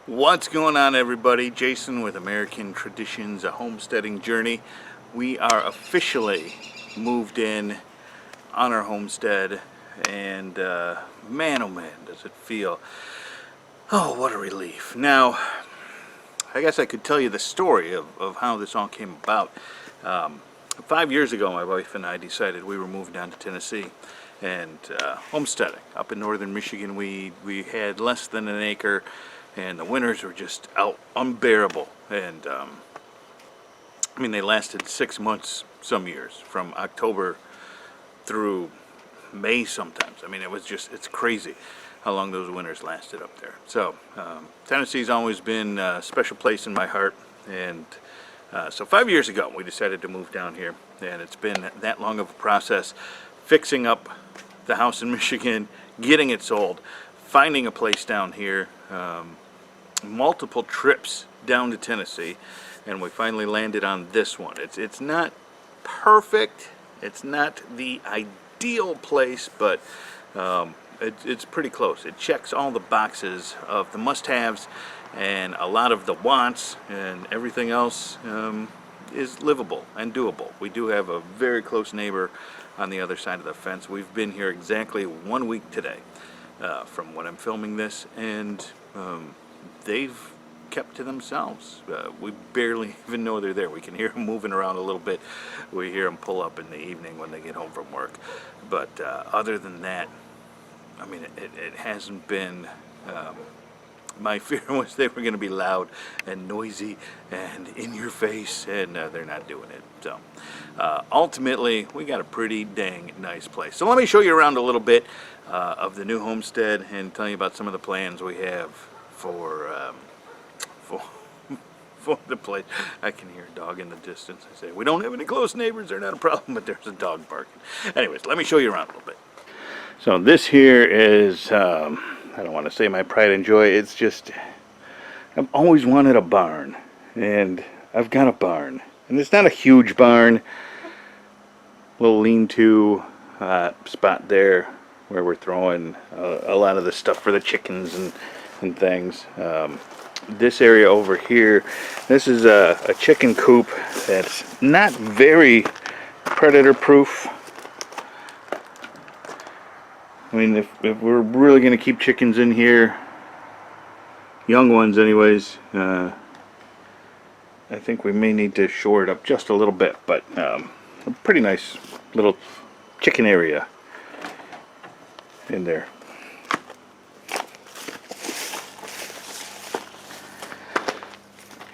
What's going on, everybody? Jason with American Traditions, A Homesteading Journey. We are officially moved in on our homestead, and man oh man does it feel. Oh, what a relief. Now, I guess I could tell you the story of how this all came about. 5 years ago, my wife and I decided we were moving down to Tennessee and homesteading. Up in northern Michigan, we had less than an acre, and the winters were just unbearable. And I mean, they lasted 6 months some years, from October through May sometimes. I mean, it's crazy how long those winters lasted up there. So Tennessee's always been a special place in my heart, and so 5 years ago we decided to move down here, and it's been that long of a process, fixing up the house in Michigan, getting it sold, finding a place down here, multiple trips down to Tennessee, and we finally landed on this one. It's not perfect, it's not the ideal place, but it's pretty close. It checks all the boxes of the must-haves and a lot of the wants, and everything else is livable and doable. We do have a very close neighbor on the other side of the fence. We've been here exactly 1 week today from when I'm filming this, and they've kept to themselves. We barely even know they're there. We can hear them moving around a little bit. We hear them pull up in the evening when they get home from work. But other than that, I mean, it hasn't been... my fear was they were going to be loud and noisy and in your face, and they're not doing it. So ultimately, we got a pretty dang nice place. So let me show you around a little bit of the new homestead and tell you about some of the plans we have for the place. I can hear a dog in the distance. I say, we don't have any close neighbors, they're not a problem, but there's a dog barking. Anyways, let me show you around a little bit. So this here is, I don't want to say my pride and joy, it's just, I've always wanted a barn, and I've got a barn. And it's not a huge barn, little lean-to spot there where we're throwing a lot of the stuff for the chickens and things. This area over here, this is a chicken coop that's not very predator proof. I mean, if we're really going to keep chickens in here, young ones anyways, I think we may need to shore it up just a little bit, but a pretty nice little chicken area in there.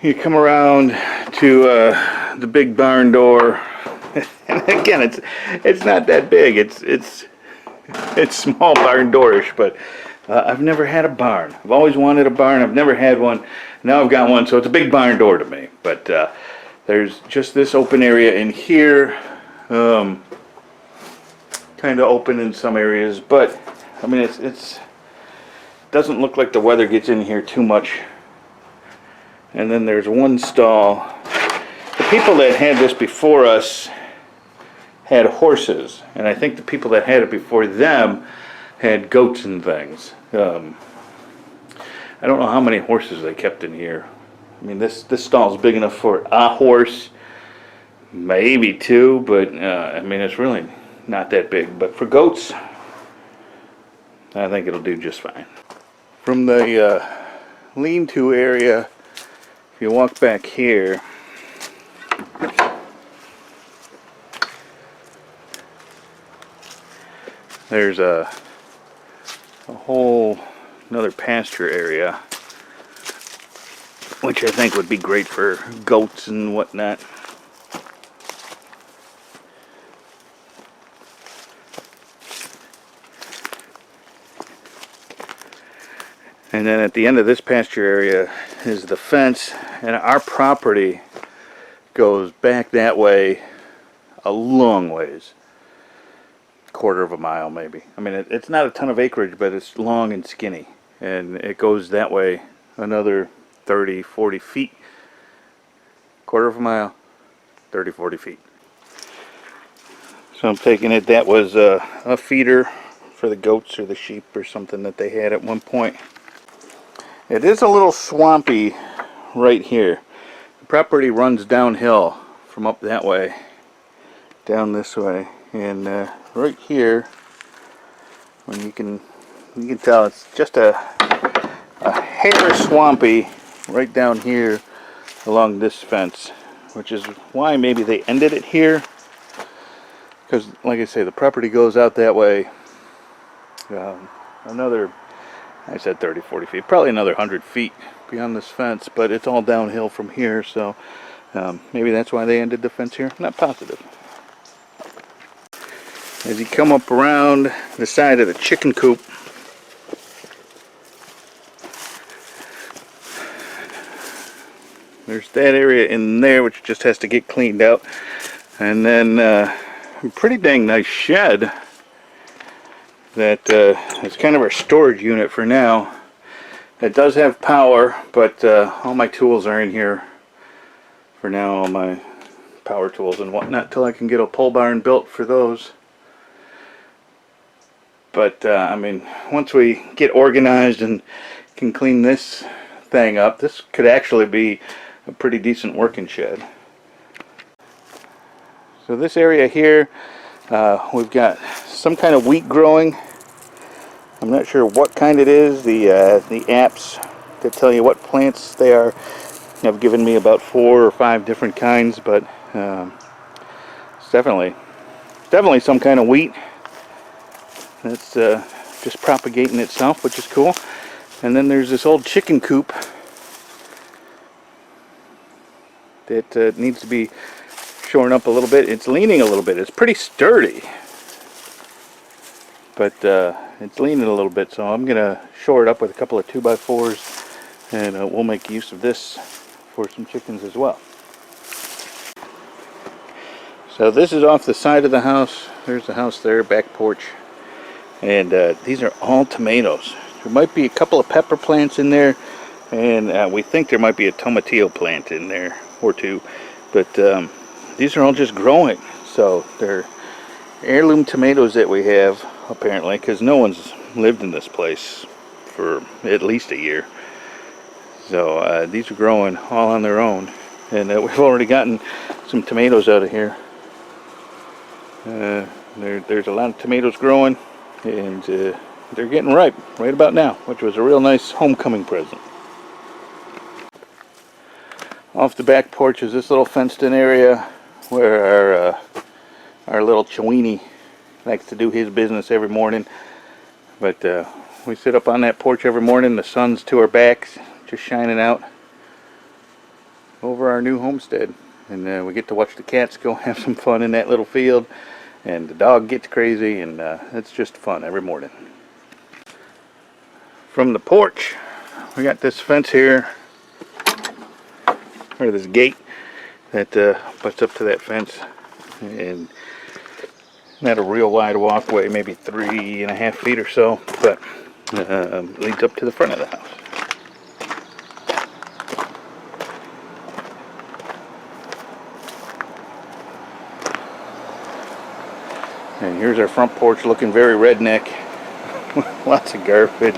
You come around to the big barn door, and again, it's not that big. It's small barn doorish, but I've never had a barn. I've always wanted a barn. I've never had one. Now I've got one, so it's a big barn door to me. But there's just this open area in here, kind of open in some areas. But I mean, it doesn't look like the weather gets in here too much. And then there's one stall. The people that had this before us had horses, and I think the people that had it before them had goats and things. I don't know how many horses they kept in here. I mean, this stall is big enough for a horse, maybe two, but I mean, it's really not that big. But for goats, I think it'll do just fine. From the lean-to area, if you walk back here, there's a whole another pasture area, which I think would be great for goats and whatnot. And then at the end of this pasture area is the fence, and our property goes back that way a long ways. Quarter of a mile maybe. I mean, it's not a ton of acreage, but it's long and skinny, and it goes that way another 30-40 feet. Quarter of a mile, 30-40 feet. So I'm taking it that was a feeder for the goats or the sheep or something that they had at one point. It is a little swampy right here. The property runs downhill from up that way, down this way, and right here, when you can tell it's just a hair swampy right down here along this fence, which is why maybe they ended it here, because like I say, the property goes out that way another, I said 30-40 feet, probably another 100 feet beyond this fence, but it's all downhill from here, so maybe that's why they ended the fence here. I'm not positive. As you come up around the side of the chicken coop, there's that area in there which just has to get cleaned out, and then a pretty dang nice shed that is kind of our storage unit for now. It does have power, but all my tools are in here for now, all my power tools and whatnot, till I can get a pole barn built for those. But I mean, once we get organized and can clean this thing up, this could actually be a pretty decent working shed. So this area here, we've got some kind of wheat growing. I'm not sure what kind it is. The apps that tell you what plants they are have given me about 4 or 5 different kinds, but it's definitely some kind of wheat that's just propagating itself, which is cool. And then there's this old chicken coop that needs to be shorn up a little bit. It's leaning a little bit. It's pretty sturdy, but it's leaning a little bit, so I'm gonna shore it up with a couple of 2x4s, and we'll make use of this for some chickens as well. So this is off the side of the house. There's the house there, back porch. And these are all tomatoes. There might be a couple of pepper plants in there, and we think there might be a tomatillo plant in there or two, but these are all just growing. So they're heirloom tomatoes that we have, apparently, because no one's lived in this place for at least a year. So these are growing all on their own, and we've already gotten some tomatoes out of here. There's a lot of tomatoes growing, and they're getting ripe right about now, which was a real nice homecoming present. Off the back porch is this little fenced-in area where our little Chewini likes to do his business every morning. But we sit up on that porch every morning. The sun's to our backs, just shining out over our new homestead, and we get to watch the cats go have some fun in that little field, and the dog gets crazy, and it's just fun every morning. From the porch, we got this fence here, or this gate that butts up to that fence, and not a real wide walkway, maybe 3.5 feet or so, but leads up to the front of the house. And here's our front porch, looking very redneck. Lots of garbage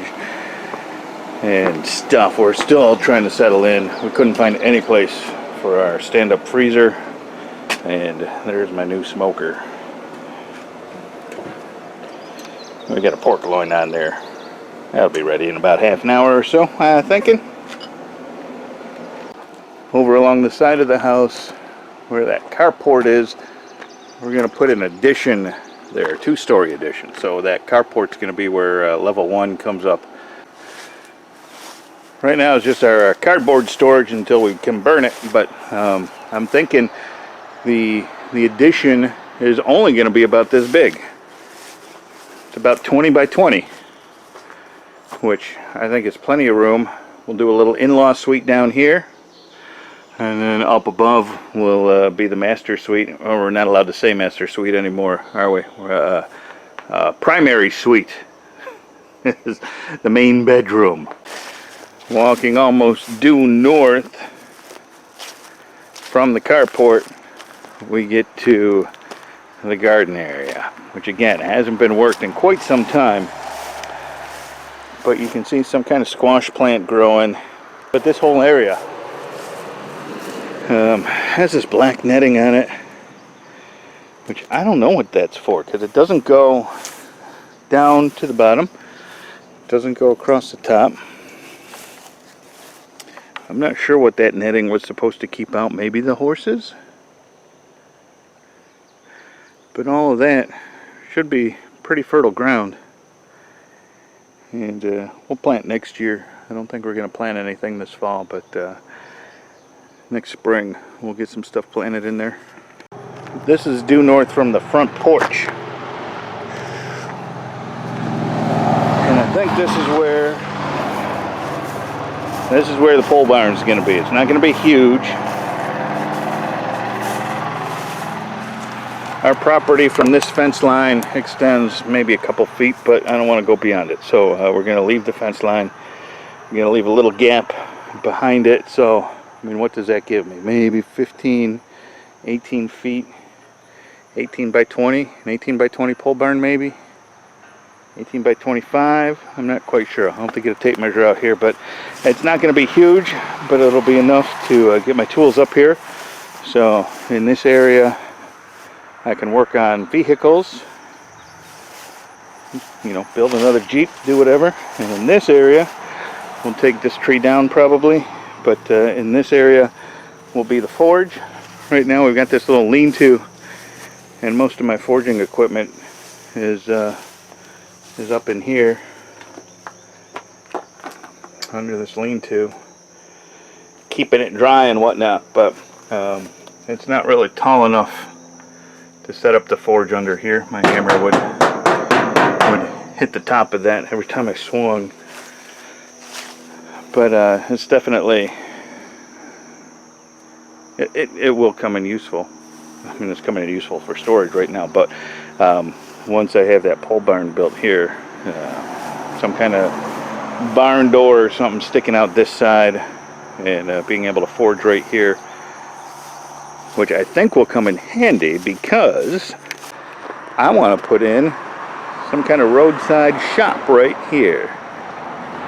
and stuff. We're still trying to settle in. We couldn't find any place for our stand-up freezer, and there's my new smoker. We got a pork loin on there. That'll be ready in about half an hour or so, I'm thinking. Over along the side of the house where that carport is, we're going to put an addition there, a 2-story addition. So that carport's going to be where level 1 comes up. Right now it's just our cardboard storage until we can burn it, but I'm thinking the addition is only going to be about this big. It's about 20 by 20, which I think is plenty of room. We'll do a little in-law suite down here, and then up above will be the master suite. Oh, we're not allowed to say master suite anymore, are we? Primary suite is the main bedroom. Walking almost due north from the carport, we get to the garden area, which again hasn't been worked in quite some time, but you can see some kind of squash plant growing. But this whole area has this black netting on it, which I don't know what that's for, because it doesn't go down to the bottom, it doesn't go across the top. I'm not sure what that netting was supposed to keep out. Maybe the horses? But all of that should be pretty fertile ground. And we'll plant next year. I don't think we're going to plant anything this fall, but next spring we'll get some stuff planted in there. This is due north from the front porch. And I think this is where the pole barn is going to be. It's not going to be huge. Our property from this fence line extends maybe a couple feet, but I don't want to go beyond it. So we're going to leave the fence line. We're going to leave a little gap behind it. So, I mean, what does that give me? Maybe 15, 18 feet. 18 by 20, an 18 by 20 pole barn maybe. 18 by 25, I'm not quite sure. I'll have to get a tape measure out here, but it's not going to be huge, but it'll be enough to get my tools up here. So in this area I can work on vehicles, you know, build another Jeep, do whatever. And in this area we'll take this tree down probably, but in this area will be the forge. Right now we've got this little lean-to, and most of my forging equipment is up in here under this lean-to, keeping it dry and whatnot, but it's not really tall enough to set up the forge under here. My hammer would hit the top of that every time I swung, but it's definitely it will come in useful. I mean, it's coming in useful for storage right now, but once I have that pole barn built here, some kind of barn door or something sticking out this side, and being able to forge right here, which I think will come in handy because I want to put in some kind of roadside shop right here.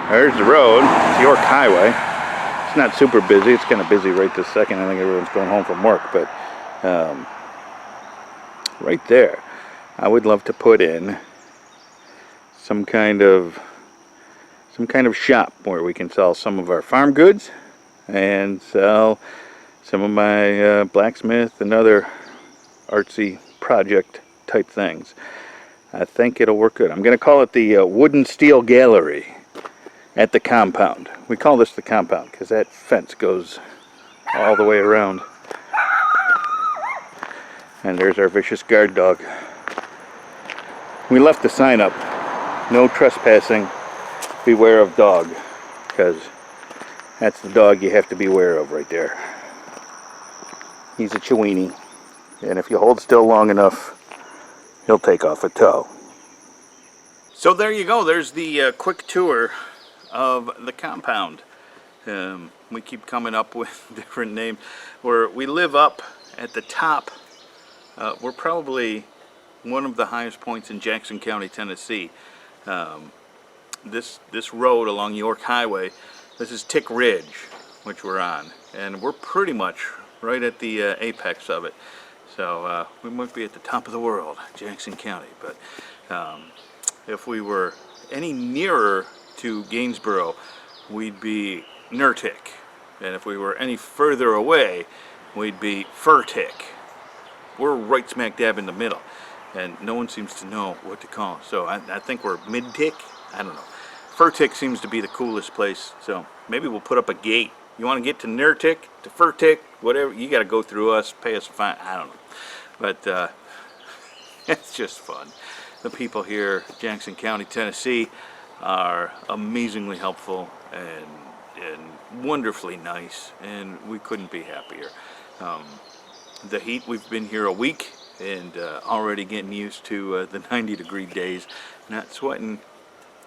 There's the road. It's York Highway. It's not super busy. It's kind of busy right this second. I think everyone's going home from work, but right there I would love to put in some kind of shop where we can sell some of our farm goods and sell some of my blacksmith and other artsy project type things. I think it'll work good. I'm going to call it the Wooden Steel Gallery at the compound. We call this the compound because that fence goes all the way around. And there's our vicious guard dog. We left the sign up, no trespassing, beware of dog, because that's the dog you have to beware of right there. He's a Chiweenie, and if you hold still long enough, he'll take off a toe. So there you go, there's the quick tour of the compound. We keep coming up with different names. We live up at the top. We're probably one of the highest points in Jackson County, Tennessee. This road along York Highway, this is Tick Ridge, which we're on, and we're pretty much right at the apex of it. So we might be at the top of the world, Jackson County, but if we were any nearer to Gainesboro, we'd be Nurtick, and if we were any further away, we'd be Furtick. We're right smack dab in the middle, and no one seems to know what to call it. So I think we're mid-tick. I don't know. Furtick seems to be the coolest place, so maybe we'll put up a gate. You want to get to Nurtick, to Furtick, whatever, you got to go through us, pay us a fine. I don't know. But it's just fun. The people here, Jackson County, Tennessee, are amazingly helpful and wonderfully nice, and we couldn't be happier. The heat, we've been here a week and already getting used to the 90-degree days, not sweating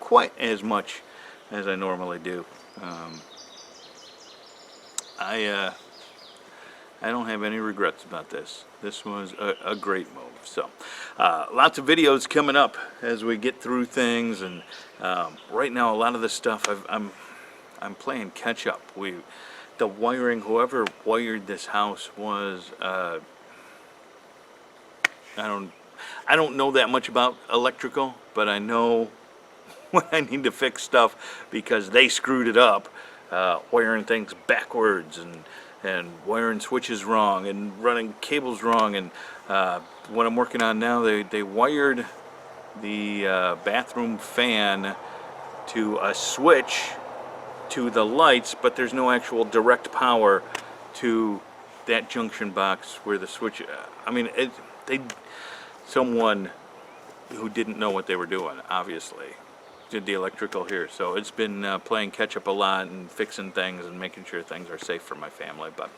quite as much as I normally do. I I don't have any regrets about this. This was a great move. So lots of videos coming up as we get through things, and right now a lot of the stuff I'm playing catch up. The wiring, whoever wired this house was I don't know that much about electrical, but I know when I need to fix stuff because they screwed it up, wiring things backwards and wiring switches wrong and running cables wrong. And what I'm working on now, they wired the bathroom fan to a switch to the lights, but there's no actual direct power to that junction box where the switch. I mean, someone who didn't know what they were doing, obviously, did the electrical here. So it's been playing catch up a lot and fixing things and making sure things are safe for my family. But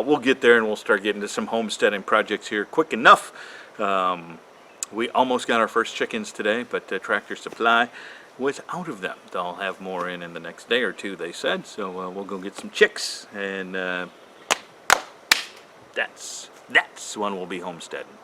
we'll get there, and we'll start getting to some homesteading projects here quick enough. We almost got our first chickens today, but Tractor Supply was out of them. They'll have more in the next day or two, they said. So we'll go get some chicks, and that's when we'll be homesteading.